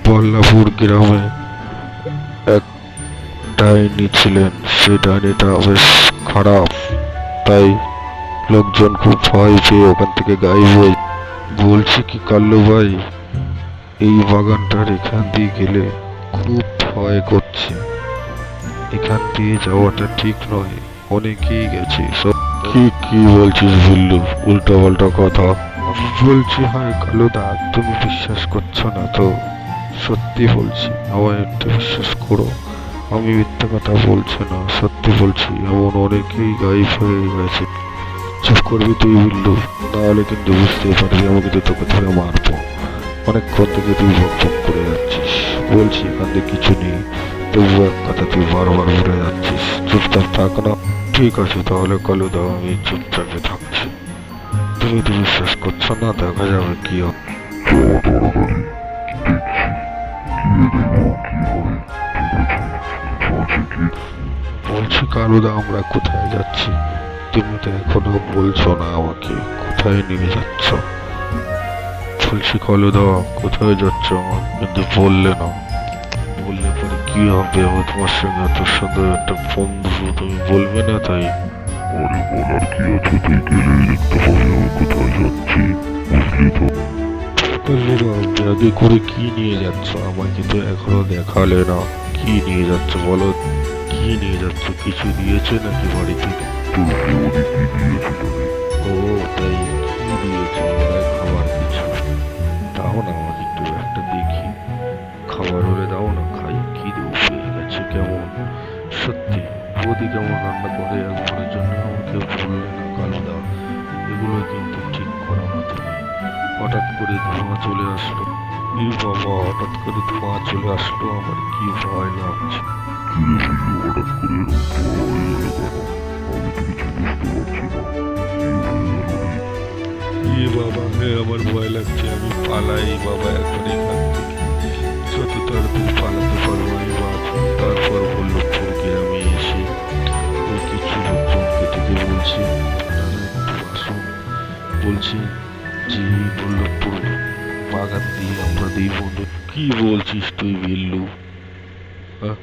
বল্লাপুর গ্রামে এক ডাইনি ছিলেন। সে ডাইনিটা বেশ খারাপ, তাই লোকজন খুব ভয় পেয়ে ওখান থেকে গায়েব হয়ে। বলছি কি কাল্লু ভাই, এই বাগানটার এখান দিয়ে গেলে খুব ভয় করছে। এখান দিয়ে যাওয়াটা ঠিক নয়, অনেকেই গেছে। কি কি বলছিস বিল্লু, উল্টো পাল্টা কথা। বলছি হয় কালুদা, তুমি বিশ্বাস করছো না তো? সত্যি বলছি, আমায় একটু বিশ্বাস করো। আমি মিথ্যা কথা বলছি না, সত্যি বলছি। এমন অনেকেই গায়েব হয়ে গেছে। চুপ করবি তুই বিল্লু, নাহলে কিন্তু বুঝতে পারবি আমি কিন্তু তোকে ধরে মারবো। অনেকক্ষণ থেকে তুই বকবক করে যাচ্ছিস। বলছি এখানে কিছু নেই, তবু এক কথা তুই বারবার বলে যাচ্ছিস। চুপচাপ থাক না। ঠিক আছে তাহলে কালুদা, আমি চুপচাপে থাকছি। তুমি তো বিশ্বাস করছো না, দেখা যাবে কি হয়। বলছি কালুদা, আমরা কোথায় যাচ্ছি? তুমি তো এখনো বলছো না আমাকে কোথায় নিয়ে যাচ্ছ। বলছি কালুদা, কোথায় যাচ্ছ আমার কিন্তু বললে না। বললে পরে কি হবে? আমি তোমার সঙ্গে এত সুন্দর একটা বন্ধু, তুমি বলবে না তাই? আরে বলার কি আছে, তুই গেলেই দেখতে পাবি আমি কোথায় যাচ্ছি, বুঝলি তো? কালুদা, ব্যাগে করে কি নিয়ে যাচ্ছ? আমাকে তো এখনো দেখালে না। কি নিয়ে যাচ্ছ বলো, কি নিয়ে যাচ্ছ? কিছু দিয়েছে নাকি বাড়ি থেকে? তোর জীবনে কি দিয়েছে তোকে? ও তাই, কি দিয়েছে? ওরা খাবার কিছু দাও না আমাকে, একটু একটা দেখি। খাবার হলে দাও না, খাই। কি দেবো পেয়ে গেছে কেমন। সত্যি বৌদি কেমন রান্না করে একবারের জন্য আমাকে বললে না কালুদা। এগুলো কিন্তু ঠিক করো না তুমি। হঠাৎ করে ধোঁয়া চলে আসলো। এই বাবা, হঠাৎ করে ধোঁয়া চলে আসলো, আমার কি ভয় লাগছে। কি রে বিল্লু, হঠাৎ করে এরকম ধোঁয়া হয়ে গেল কেন? আমি তো কিছু বুঝতে পারছি না, কি হয়ে গেল রে? এ বাবা, হ্যাঁ আমার ভয় লাগছে। আমি পালাই বাবা এখন এখান থেকে, যত তাড়াতাড়ি পালাতে পারবো আমি বাঁচবো। তারপর বললো গ্রামে এসে ও কিছু লোকজনকে ডেকে বলছে আপনারা একটু আসুন। বলছে যে বল্লভপুর বাগান দিয়ে আমরা দুই বন্ধু। কি বলছিস তুই বিল্লু? আহ,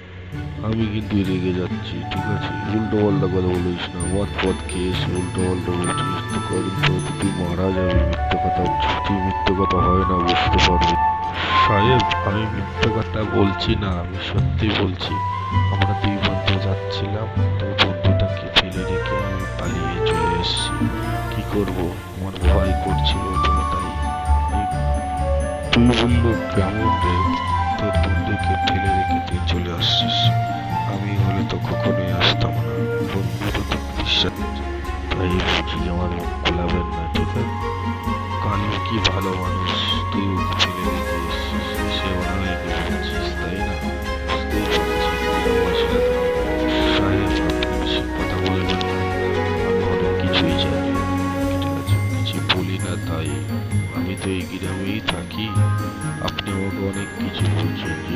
আমি কিন্তু রেগে যাচ্ছি, ঠিক আছে? উল্টো পাল্টা কথা বলিস না। মদ পদ খেয়ে এসে উল্টো পাল্টা বলছিস তো, কদিন পর তো তুই মারা যাবি। মিথ্যে কথা বলছিস তুই, মিথ্যে কথা হয় না, বুঝতে পারবি। সাহেব, আমি মিথ্যে কথা বলছি না, আমি সত্যি বলছি। আমরা দুই বন্ধু যাচ্ছিলাম, তো বন্ধুটাকে ফেলে রেখে আমি পালিয়ে চলে এসেছি। কি করব, আমার ভয় করছিল তো তাই। তুই বললো কেমন রে, তোর বন্ধুকে ফেলে রেখে তুই চলে আসছিস? আমি হলে তো কখনোই আসতাম না। বন্ধুর তো বিশ্বাস, তাই বুঝি আমার মুখ খোলাবেন না, ঠিক আছে? কালু কি ভালো মানুষ, তুই ওকে ফেলে রেখে এসছিস, সে অনেক বলছিস তাই না? বুঝতেই পারছি সাহেব, আপনি বেশি কথা বলবেন না। আমি অনেক কিছুই জানি, ঠিক আছে? কিছু বলি না তাই। আমি তো এই গ্রামেই থাকি, আপনি আমাকে অনেক কিছু বলছেন যে